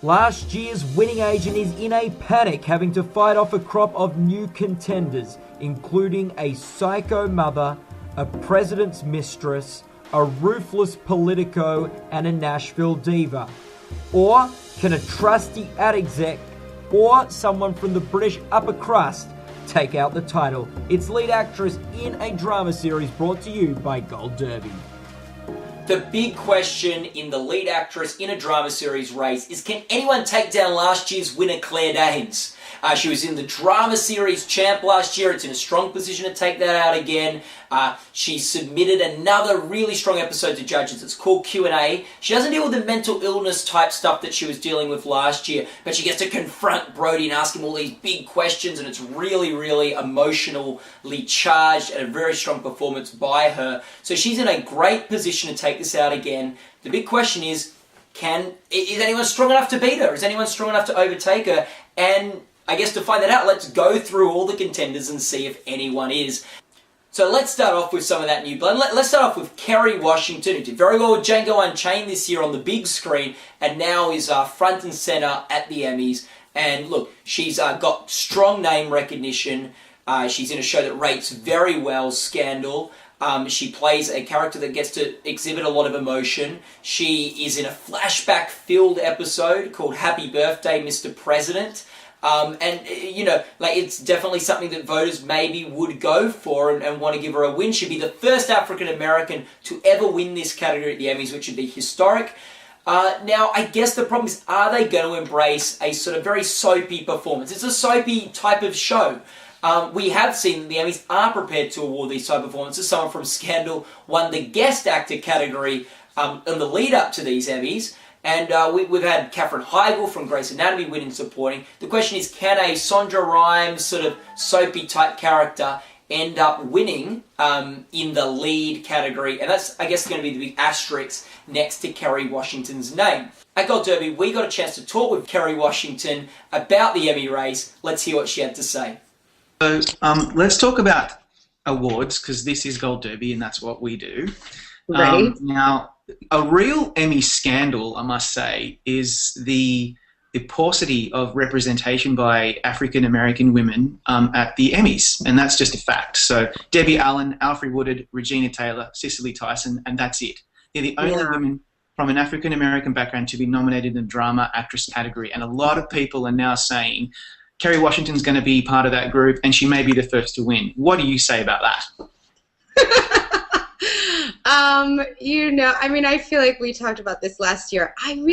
Last year's winning agent is in a panic, having to fight off a crop of new contenders, including a psycho mother, a president's mistress, a ruthless politico, and a Nashville diva. Or can a trusty ad exec or someone from the British upper crust take out the title? It's lead actress in a drama series brought to you by Gold Derby. The big question in the lead actress in a drama series race is, can anyone take down last year's winner Claire Danes? She was in the drama series champ last year. It's in a strong position to take that out again. She submitted another really strong episode to judges. It's called Q&A. She doesn't deal with the mental illness type stuff that she was dealing with last year, but she gets to confront Brody and ask him all these big questions, and it's really, really emotionally charged and a very strong performance by her. So she's in a great position to take this out again. The big question is anyone strong enough to beat her? Is anyone strong enough to overtake her? And I guess to find that out, let's go through all the contenders and see if anyone is. So let's start off with some of that new blood. Let's start off with Kerry Washington, who did very well with Django Unchained this year on the big screen, and now is front and center at the Emmys. And look, she's got strong name recognition. She's in a show that rates very well, Scandal. She plays a character that gets to exhibit a lot of emotion. She is in a flashback-filled episode called Happy Birthday, Mr. President. It's definitely something that voters maybe would go for and want to give her a win. She'd be the first African-American to ever win this category at the Emmys, which would be historic. Now, I guess the problem is, are they going to embrace a sort of very soapy performance? It's a soapy type of show. We have seen that the Emmys are prepared to award these type of performances. Someone from Scandal won the guest actor category in the lead up to these Emmys. And we've had Katherine Heigl from Grey's Anatomy winning supporting. The question is, can a Sondra Rhimes sort of soapy type character end up winning in the lead category? And that's, I guess, going to be the big asterisk next to Kerry Washington's name. At Gold Derby, we got a chance to talk with Kerry Washington about the Emmy race. Let's hear what she had to say. So let's talk about awards, because this is Gold Derby and that's what we do. Right. Now, a real Emmy scandal, I must say, is the paucity of representation by African-American women at the Emmys, and that's just a fact. So Debbie Allen, Alfre Woodard, Regina Taylor, Cicely Tyson, and that's it. They're the only women from an African-American background to be nominated in the drama actress category, and a lot of people are now saying Kerry Washington's going to be part of that group, and she may be the first to win. What do you say about that? I feel like we talked about this last year. And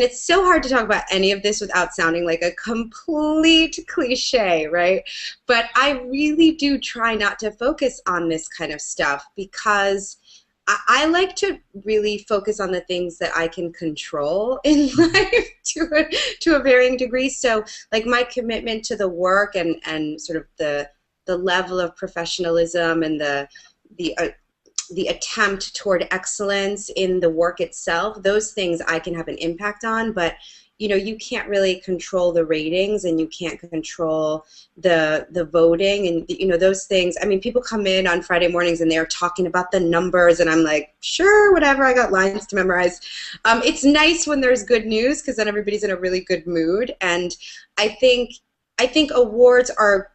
it's so hard to talk about any of this without sounding like a complete cliche, right? But I really do try not to focus on this kind of stuff, because I like to really focus on the things that I can control in life to a varying degree. So, like, my commitment to the work and sort of the level of professionalism and the attempt toward excellence in the work itself, those things I can have an impact on, but you can't really control the ratings, and you can't control the voting, and those things. I mean, people come in on Friday mornings and they're talking about the numbers, and I'm like, sure, whatever, I got lines to memorize. It's nice when there's good news, because then everybody's in a really good mood, and I think awards are,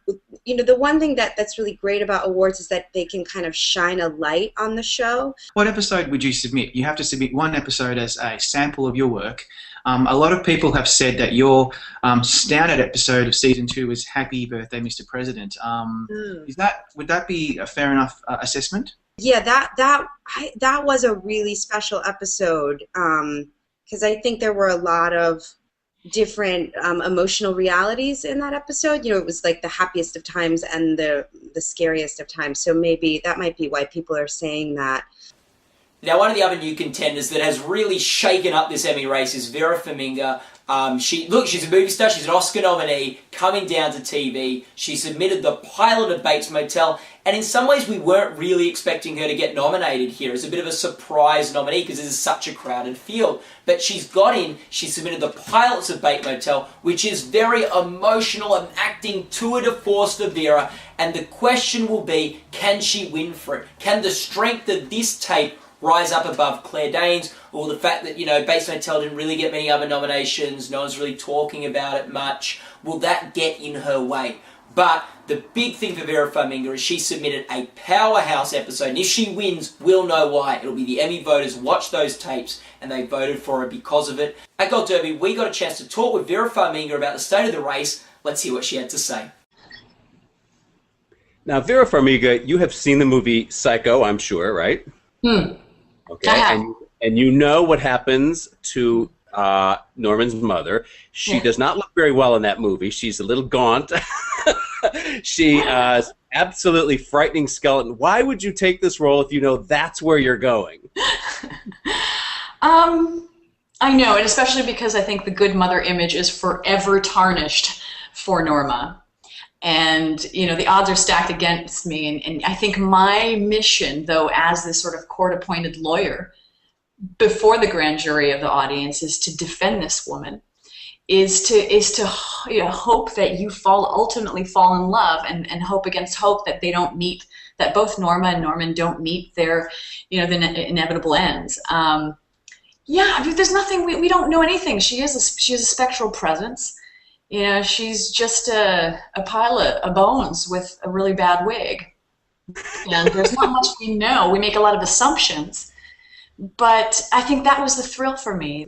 the one thing that's really great about awards is that they can kind of shine a light on the show. What episode would you submit? You have to submit one episode as a sample of your work. A lot of people have said that your standout episode of season 2 is Happy Birthday, Mr. President. Would that be a fair enough assessment? Yeah, that was a really special episode, because I think there were a lot of different emotional realities in that episode. It was like the happiest of times and the scariest of times. So maybe that might be why people are saying that. Now, one of the other new contenders that has really shaken up this Emmy race is Vera Farmiga. She's a movie star. She's an Oscar nominee coming down to TV. She submitted the pilot of Bates Motel, and in some ways we weren't really expecting her to get nominated here. It's a bit of a surprise nominee because this is such a crowded field. But she submitted the pilots of Bates Motel, which is very emotional and acting tour de force for Vera, and the question will be, can she win for it? Can the strength of this tape rise up above Claire Danes, or the fact that, Bates Motel didn't really get many other nominations, no one's really talking about it much, will that get in her way? But the big thing for Vera Farmiga is she submitted a powerhouse episode, and if she wins, we'll know why. It'll be the Emmy voters watched those tapes, and they voted for her because of it. At Gold Derby, we got a chance to talk with Vera Farmiga about the state of the race. Let's hear what she had to say. Now, Vera Farmiga, you have seen the movie Psycho, I'm sure, right? Okay, and you know what happens to Norman's mother. She does not look very well in that movie. She's a little gaunt. She absolutely frightening skeleton. Why would you take this role if you know that's where you're going? I know, and especially because I think the good mother image is forever tarnished for Norma. And, the odds are stacked against me. And I think my mission, though, as this sort of court-appointed lawyer before the grand jury of the audience, is to defend this woman, is to hope that you ultimately fall in love, and hope against hope that they don't meet, that both Norma and Norman don't meet their, the inevitable ends. There's nothing, we don't know anything. She is a spectral presence. She's just a pile of bones with a really bad wig. And there's not much we know. We make a lot of assumptions. But I think that was the thrill for me.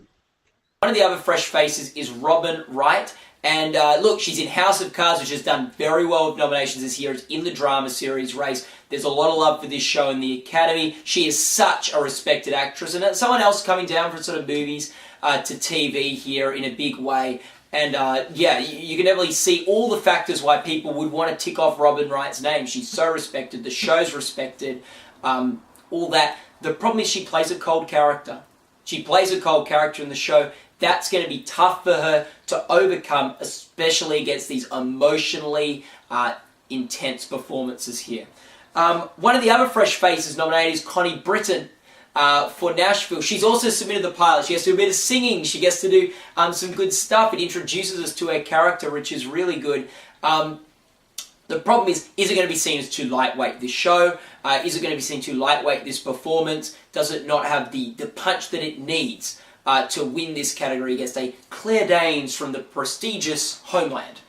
One of the other fresh faces is Robin Wright. And look, she's in House of Cards, which has done very well with nominations this year. It's in the drama series race. There's a lot of love for this show in the Academy. She is such a respected actress. And someone else coming down from sort of movies to TV here in a big way. And you can definitely see all the factors why people would want to tick off Robin Wright's name. She's so respected. The show's respected. All that. The problem is she plays a cold character. She plays a cold character in the show. That's going to be tough for her to overcome, especially against these emotionally intense performances here. One of the other fresh faces nominated is Connie Britton for Nashville. She's also submitted the pilot. She has to do a bit of singing. She gets to do some good stuff. It introduces us to her character, which is really good. The problem is it going to be seen as too lightweight, this show? Is it going to be seen too lightweight, this performance? Does it not have the punch that it needs to win this category against a Claire Danes from the prestigious Homeland?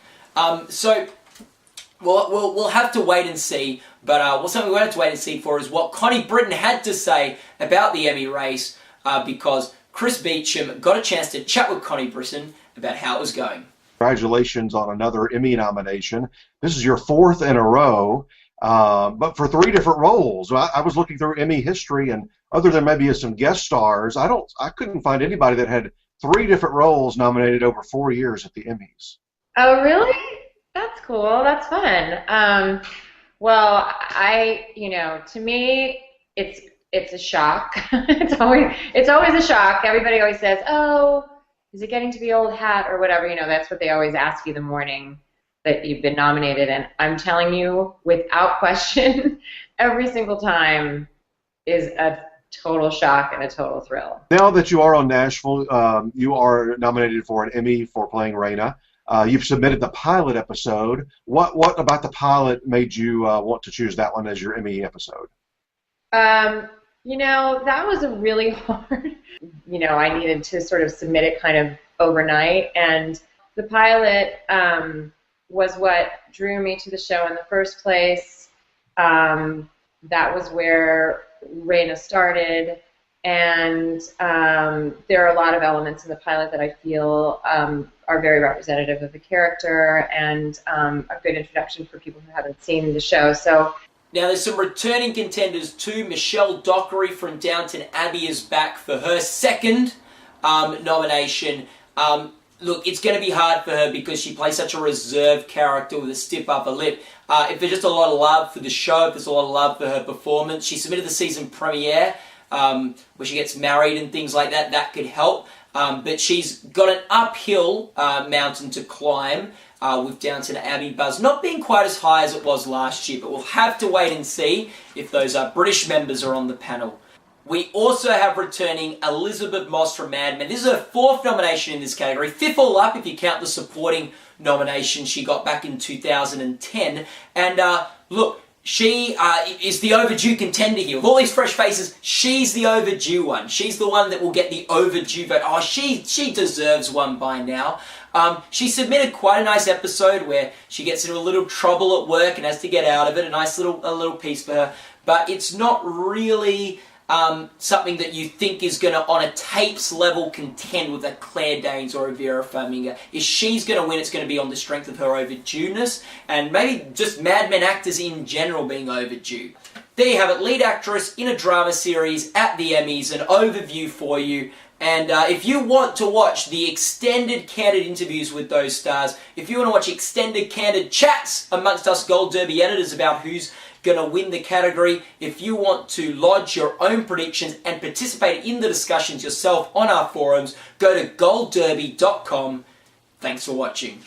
So we'll have to wait and see. But something we'll have to wait and see for is what Connie Britton had to say about the Emmy race, because Chris Beecham got a chance to chat with Connie Britton about how it was going. Congratulations on another Emmy nomination. This is your fourth in a row, but for 3 different roles. I was looking through Emmy history, and other than maybe some guest stars, I couldn't find anybody that had 3 different roles nominated over 4 years at the Emmys. Oh, really? That's cool. That's fun. Well, to me, it's a shock. It's always a shock. Everybody always says, "Oh, is it getting to be old hat or whatever?" That's what they always ask you the morning that you've been nominated. And I'm telling you, without question, every single time is a total shock and a total thrill. Now that you are on Nashville, you are nominated for an Emmy for playing Raina. You've submitted the pilot episode. What about the pilot made you want to choose that one as your Emmy episode? That was a really hard. I needed to sort of submit it kind of overnight, and the pilot was what drew me to the show in the first place. That was where Raina started, and there are a lot of elements in the pilot that I feel are very representative of the character and a good introduction for people who haven't seen the show. So now there's some returning contenders too. Michelle Dockery from Downton Abbey is back for her second nomination. Look, it's going to be hard for her because she plays such a reserved character with a stiff upper lip. If there's just a lot of love for the show, if there's a lot of love for her performance, she submitted the season premiere where she gets married and things like that. That could help. But she's got an uphill mountain to climb with Downton Abbey buzz not being quite as high as it was last year, but we'll have to wait and see if those British members are on the panel. We also have returning Elizabeth Moss from Mad Men. This is her 4th nomination in this category, 5th all up if you count the supporting nomination she got back in 2010. And look, she is the overdue contender here. With all these fresh faces, she's the overdue one. She's the one that will get the overdue vote. Oh, she deserves one by now. She submitted quite a nice episode where she gets into a little trouble at work and has to get out of it. A nice little piece for her. But it's not really something that you think is going to, on a tapes level, contend with a Claire Danes or a Vera Farmiga. If she's going to win, it's going to be on the strength of her overdueness, and maybe just Mad Men actors in general being overdue. There you have it, lead actress in a drama series at the Emmys, an overview for you. And if you want to watch the extended candid interviews with those stars, if you want to watch extended candid chats amongst us Gold Derby editors about who's going to win the category, if you want to lodge your own predictions and participate in the discussions yourself on our forums, go to goldderby.com. Thanks for watching.